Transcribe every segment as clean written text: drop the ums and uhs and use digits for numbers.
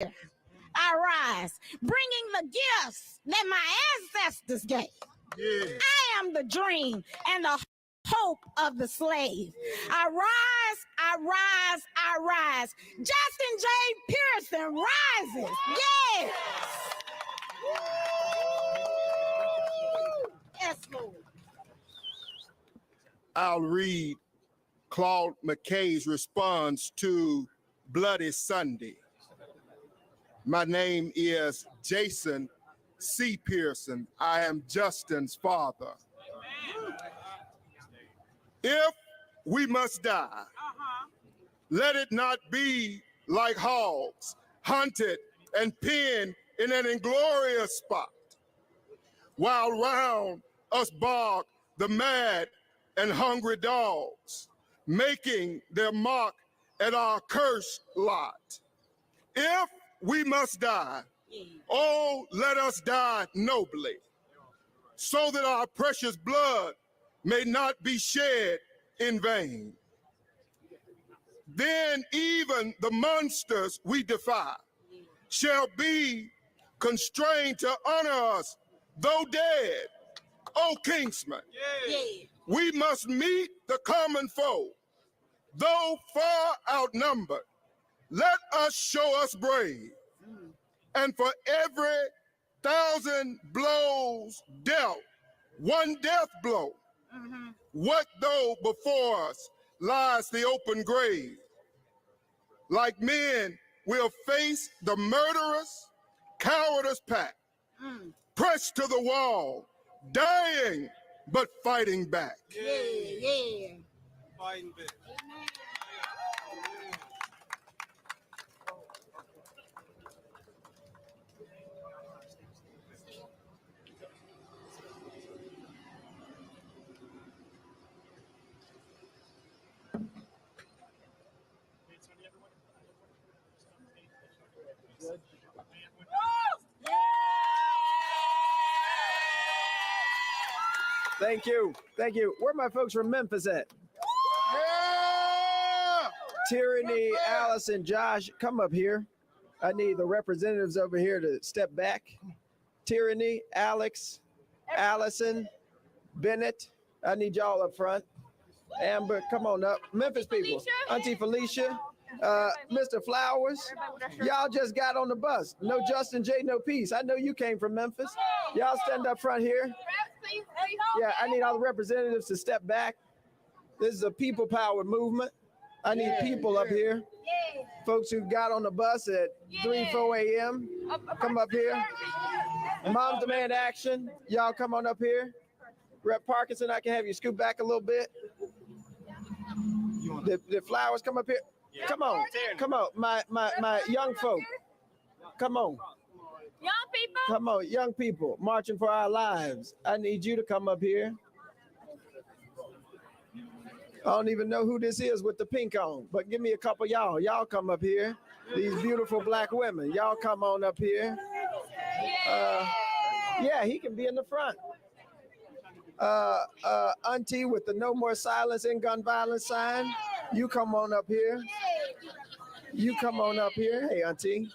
I rise, bringing the gifts that my ancestors gave. Yeah. I am the dream and the hope of the slave. I rise, I rise, I rise. Justin J. Pearson rises. Yes. Yes, Lord. I'll read Claude McKay's response to Bloody Sunday. My name is Jason C. Pearson. I am Justin's father. If we must die, let it not be like hogs, hunted and pinned in an inglorious spot, while round us bark the mad and hungry dogs, making their mark at our cursed lot. If we must die, oh, let us die nobly, so that our precious blood may not be shed in vain. Then even the monsters we defy shall be constrained to honor us, though dead, O Kingsman. Yeah. We must meet the common foe, though far outnumbered. Let us show us brave, and for every 1,000 blows dealt, one death blow. What though before us lies the open grave? Like men, we'll face the murderous, cowardice pack, pressed to the wall, dying but fighting back. Yeah. Fighting back. Thank you. Thank you. Where are my folks from Memphis at? Yeah! Tyranny, Allison, Josh, come up here. I need the representatives over here to step back. Tyranny, Alex, Allison, Bennett, I need y'all up front. Amber, come on up. Memphis people. Auntie Felicia, Mr. Flowers, y'all just got on the bus. No Justin J, no peace. I know you came from Memphis. Y'all stand up front here. Yeah, I need all the representatives to step back. This is a people power movement. I need people up here. Folks who got on the bus at 3, 4 a.m. Come up here. Moms Demand Action. Y'all come on up here. Rep Parkinson, I can have you scoot back a little bit. The Flowers, come up here. Come on. Come on. My young folk. Come on. Young people? Come on, young people, marching for our lives. I need you to come up here. I don't even know who this is with the pink on, but give me a couple y'all. Y'all come up here. These beautiful black women. Y'all come on up here. Yeah, he can be in the front. Auntie with the No More Silence in Gun Violence sign. You come on up here. You come on up here. Hey, Auntie.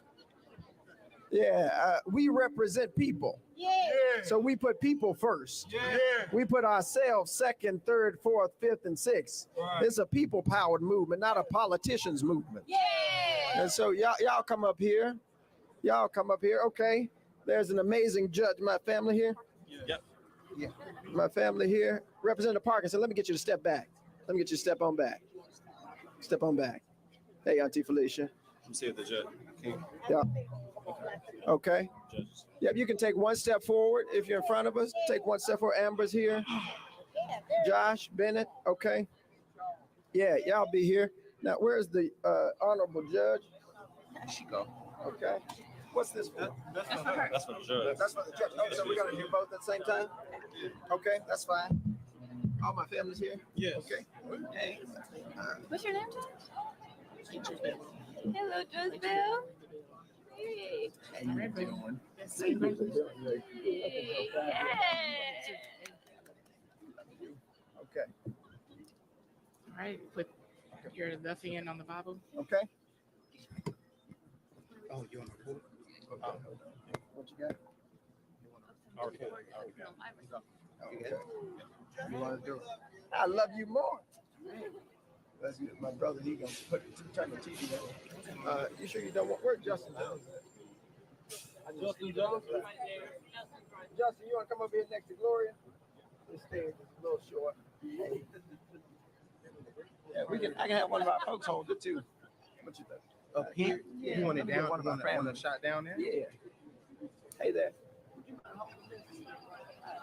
Yeah, we represent people. Yeah. So we put people first. Yeah. We put ourselves second, third, fourth, fifth, and sixth. Right. It's a people-powered movement, not a politician's movement. Yeah. And so y'all come up here. Y'all come up here. Okay. There's an amazing judge. My family here. Yep. Yeah. My family here. Representative Parkinson, let me get you to step back. Let me get you to step on back. Step on back. Hey, Auntie Felicia. I'm seeing the judge. Yeah. Okay. Yep, you can take one step forward if you're in front of us. Take one step forward. Amber's here. Josh, Bennett. Okay. Yeah, y'all be here. Now, where's the honorable judge? There she go. Okay. What's this for? That's for her. That's for the judge. That's for the judge. Oh, so we're going to do both at the same time? Okay, that's fine. All my family's here? Yes. Okay. Hey. What's your name, Josh? Hello, Josebelle. Hey. How you doing? Okay. All right, put your left hand on the Bible. Okay. Oh, you want to report? What you got? I'll report. Okay. You want to do it? I love you more. That's good. My brother, he gonna turn the TV on. You sure you don't want? Where's Justin? Justin, you want to come over here next to Gloria? This stage is a little short. Yeah, I can have one of our folks hold it too. What you think? Up here? Yeah, You want it down? one of our Want family a shot down there? Yeah. Hey there.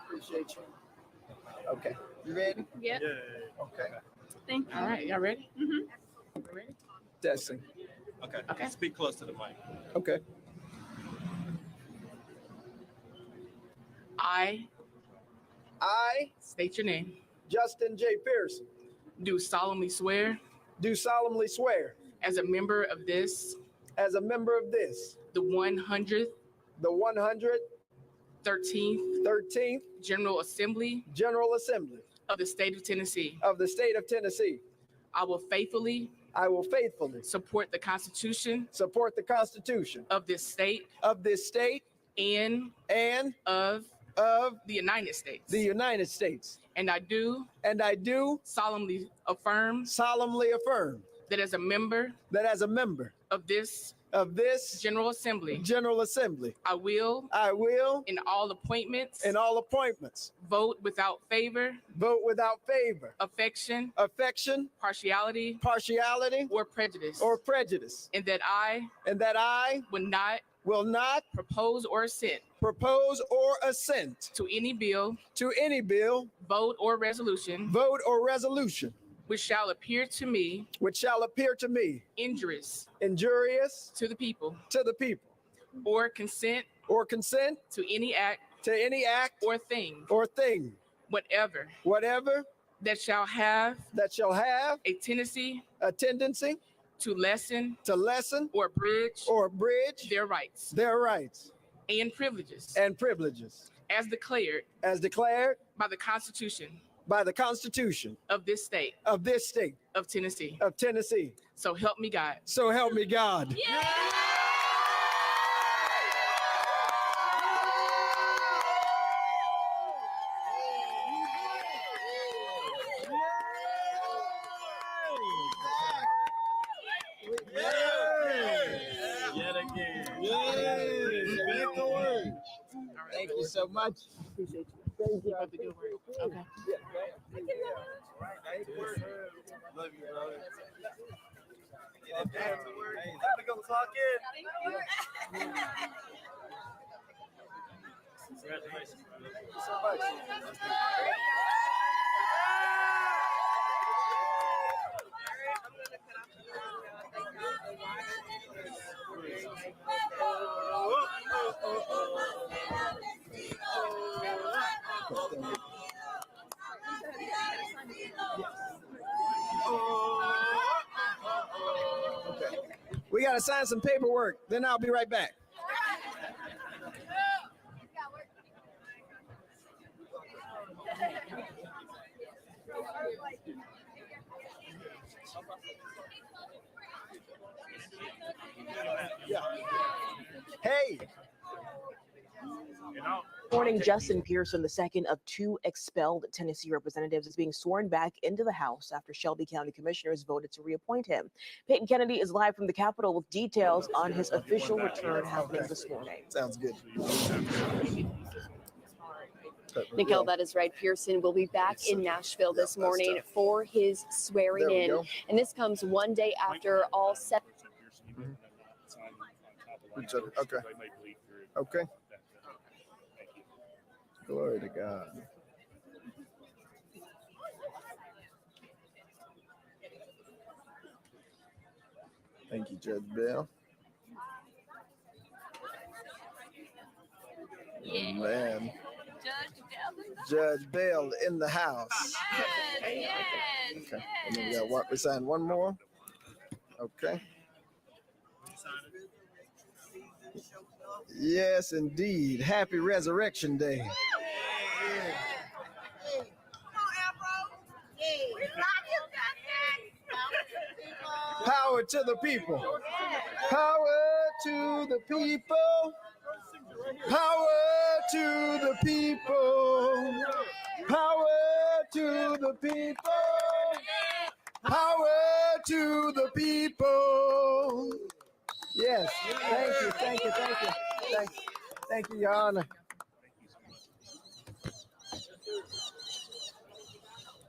Appreciate you. Okay. You ready? Yep. Okay. Thank you. All right, y'all ready? Mm-hmm. Testing. Okay. Speak close to the mic. Okay. I state your name. Justin J. Pearson, Do solemnly swear do solemnly swear as a member of this, as a member of this, the 113th the 113th General Assembly General Assembly of the State of Tennessee. of the State of Tennessee. I will faithfully I will faithfully support the Constitution support the Constitution of this state of this state and and of of the United States. the United States. And I do solemnly solemnly affirm that as a member of this of this General Assembly, General Assembly, I will, in all appointments, vote without favor, affection, partiality, or prejudice, and that I will not propose or assent to any bill, vote, or resolution which shall appear to me injurious to the people, or consent to any act or thing whatever that shall have a tendency to lessen or bridge their rights and privileges as declared by the Constitution of this state of Tennessee. So help me God. So help me God. Yet again. Thank you so much. Appreciate you. Thank you. Keep up the good work. Okay. Love you, brother. We gonna talk in. Congratulations, brother. Thank you so much. Okay. We got to sign some paperwork. Then I'll be right back. Yeah. Hey. Morning, Justin Pearson, the second of two expelled Tennessee representatives, is being sworn back into the House after Shelby County commissioners voted to reappoint him. Peyton Kennedy is live from the Capitol with details on his official return happening this morning. Sounds good. Nicole, that is right. Pearson will be back in Nashville this morning for his swearing in. And this comes one day after all seven. Okay. Okay. Glory to God. Thank you, Judge Bell. Yeah. Man. Judge Judge Bell in the house. Yes. Okay. And then we got what? We signed one more. Okay. Yes, indeed. Happy Resurrection Day. Power to the people. Power to the people. Power to the people. Power to the people. Power to the people. Yes, thank you. Thank you, Your Honor.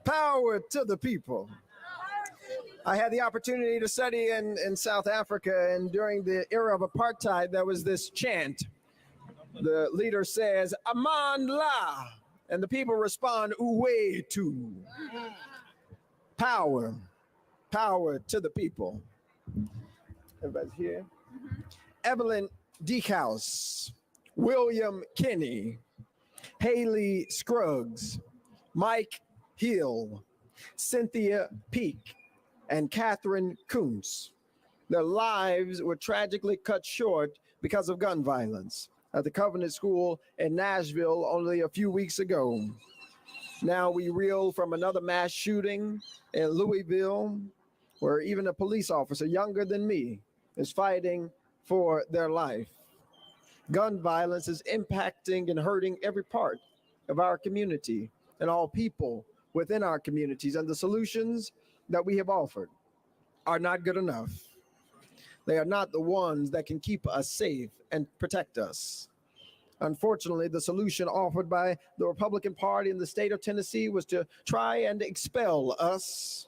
Power to the people. I had the opportunity to study in South Africa, and during the era of apartheid, there was this chant. The leader says, Amandla, and the people respond, Uwe tu. Power to the people. Everybody's here. Evelyn Deekhouse, William Kinney, Haley Scruggs, Mike Hill, Cynthia Peake, and Catherine Kuntz. Their lives were tragically cut short because of gun violence at the Covenant School in Nashville only a few weeks ago. Now we reel from another mass shooting in Louisville, where even a police officer younger than me is fighting for their life. Gun violence is impacting and hurting every part of our community and all people within our communities, and the solutions that we have offered are not good enough. They are not the ones that can keep us safe and protect us. Unfortunately, the solution offered by the Republican Party in the state of Tennessee was to try and expel us,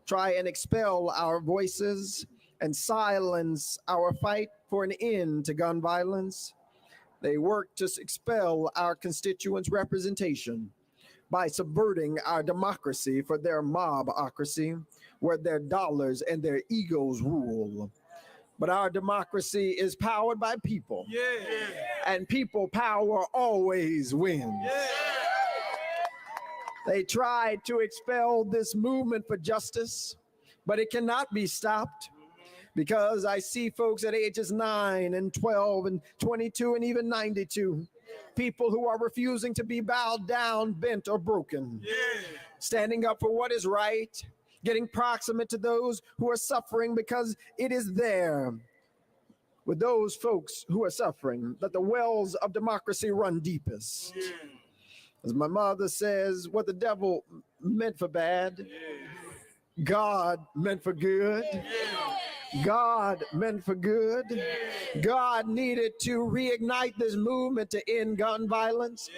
try and expel our voices, and silence our fight for an end to gun violence. They worked to expel our constituents' representation by subverting our democracy for their mobocracy, where their dollars and their egos rule. But our democracy is powered by people, and people power always wins. They tried to expel this movement for justice, but it cannot be stopped, because I see folks at ages 9 and 12 and 22 and even 92, people who are refusing to be bowed down, bent, or broken, standing up for what is right, getting proximate to those who are suffering, because it is there with those folks who are suffering that the wells of democracy run deepest. As my mother says, what the devil meant for bad, God meant for good. God meant for good. God needed to reignite this movement to end gun violence.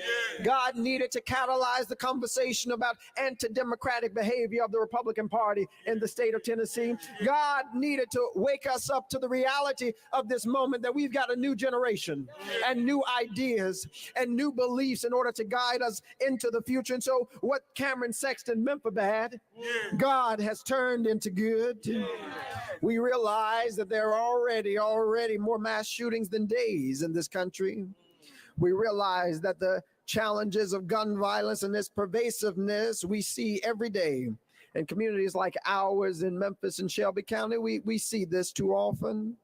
God needed to catalyze the conversation about anti-democratic behavior of the Republican Party in the state of Tennessee. God needed to wake us up to the reality of this moment, that we've got a new generation and new ideas and new beliefs in order to guide us into the future. And so what Cameron Sexton meant for bad, God has turned into good. We realize that there are already more mass shootings than days in this country. We realize that the challenges of gun violence and its pervasiveness we see every day in communities like ours in Memphis and Shelby County. We see this too often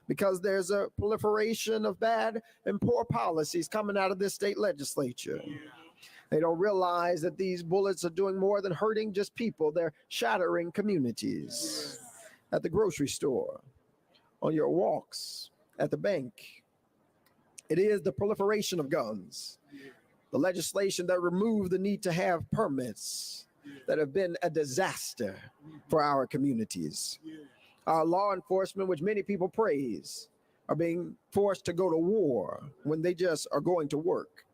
because there's a proliferation of bad and poor policies coming out of this state legislature. They don't realize that these bullets are doing more than hurting just people. They're shattering communities. At the grocery store, on your walks, at the bank. It is the proliferation of guns, the legislation that removed the need to have permits, that have been a disaster for our communities. Our law enforcement, which many people praise, are being forced to go to war when they just are going to work.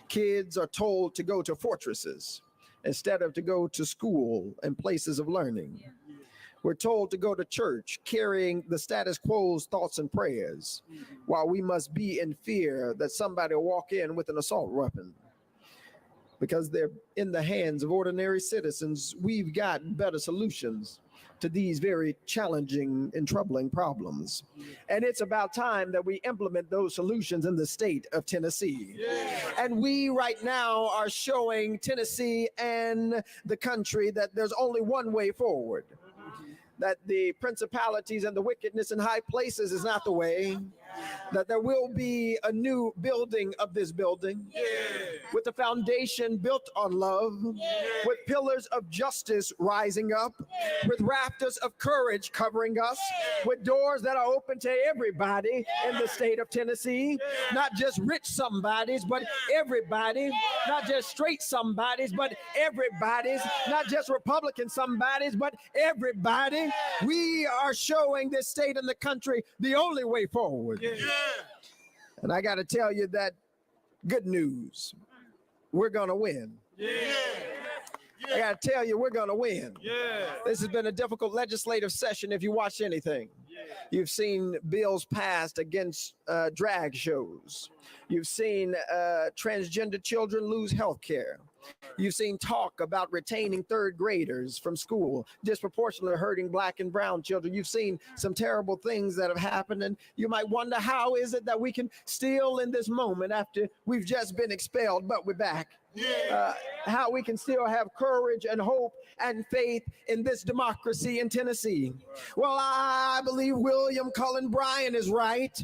Kids are told to go to fortresses instead of to go to school and places of learning. We're told to go to church carrying the status quo's thoughts and prayers, while we must be in fear that somebody will walk in with an assault weapon. Because they're in the hands of ordinary citizens, we've got better solutions to these very challenging and troubling problems. And it's about time that we implement those solutions in the state of Tennessee. And we right now are showing Tennessee and the country that there's only one way forward. That the principalities and the wickedness in high places is not the way. that there will be a new building of this building with a foundation built on love, with pillars of justice rising up, with rafters of courage covering us, with doors that are open to everybody in the state of Tennessee, not just rich somebodies, but everybody, not just straight somebodies, but everybody's, not just Republican somebodies, but everybody. We are showing this state and the country the only way forward. And I got to tell you that good news, we're going to win. I got to tell you, we're going to win. This has been a difficult legislative session if you watch anything. You've seen bills passed against drag shows. You've seen transgender children lose health care. You've seen talk about retaining third graders from school, disproportionately hurting black and brown children. You've seen some terrible things that have happened, and you might wonder, how is it that we can still in this moment, after we've just been expelled, but we're back? How we can still have courage and hope and faith in this democracy in Tennessee. Well, I believe William Cullen Bryant is right,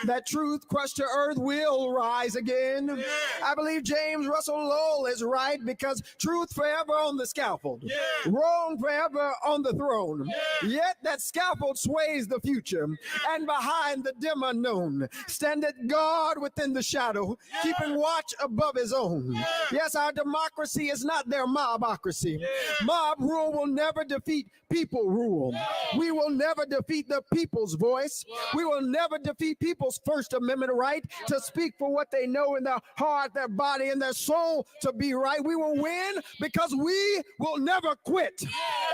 that truth crushed to earth will rise again. I believe James Russell Lowell is right, because truth forever on the scaffold, wrong forever on the throne. Yet that scaffold sways the future, and behind the dim unknown standeth God within the shadow, keeping watch above his own. Yes, our democracy is not their mobocracy. Mob rule will never defeat people rule. We will never defeat the people's voice. We will never defeat people's First Amendment right to speak for what they know in their heart, their body, and their soul to be right. We will win because we will never quit.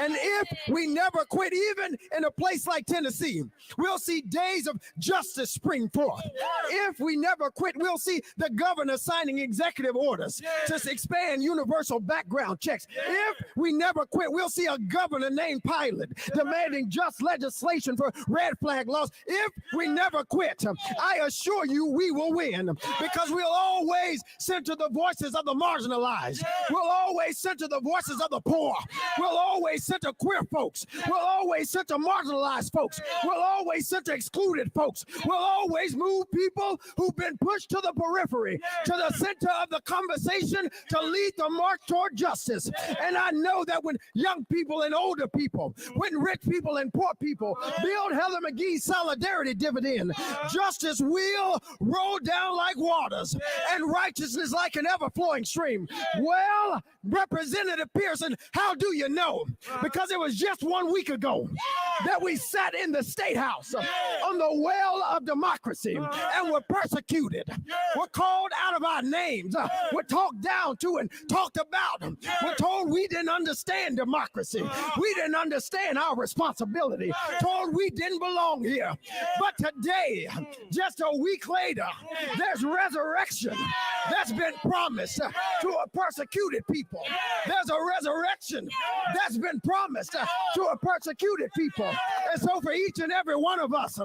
And if we never quit, even in a place like Tennessee, we'll see days of justice spring forth. If we never quit, we'll see the governor signing executive orders to expand universal background checks. If we never quit, we'll see a governor named Pilot demanding just legislation for red flag laws. If we never quit, I assure you we will win, because we'll always center the voices of the marginalized. We'll always center the voices of the poor. We'll always center queer folks. We'll always center marginalized folks. We'll always center excluded folks. We'll always move people who've been pushed to the periphery, to the center of the conversation, to lead the march toward justice. And I know that when young people and older people, when rich people and poor people build Heather McGhee's solidarity dividend, justice will roll down like waters and righteousness like an ever-flowing stream. Well, Representative Pearson, how do you know? Because it was just 1 week ago that we sat in the State House on the well of democracy and were persecuted. We're called out of our names. We're talked down to and talked about. We're told we didn't understand democracy. We didn't understand our responsibility. Told we didn't belong here. But today, just a week later, there's resurrection that's been promised to a persecuted people. There's a resurrection that's been promised to a persecuted people. And so for each and every one of us,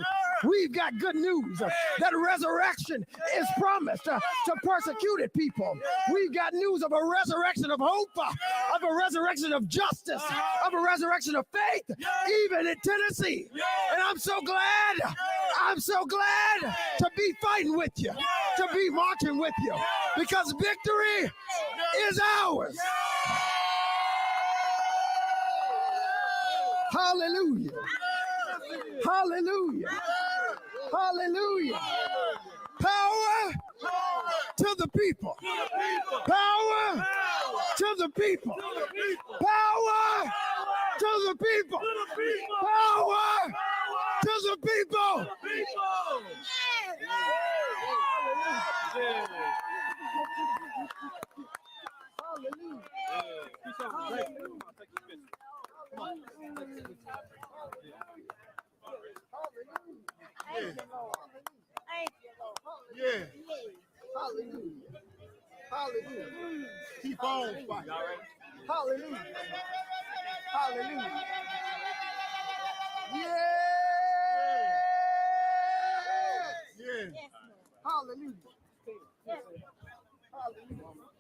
we've got good news. That resurrection is promised to persecuted people. We've got news of a resurrection of hope, of a resurrection of justice, of a resurrection of faith, even in Tennessee. And I'm so glad to be fighting with you, to be marching with you, because victory is ours. Hallelujah. Hallelujah. Hallelujah. Power to the people. Power to the people. Power to the people. Power to the people. Yeah. Hallelujah. Hallelujah. Keep on fighting. Hallelujah. Hallelujah. Yeah. Yeah. Hallelujah. Hallelujah.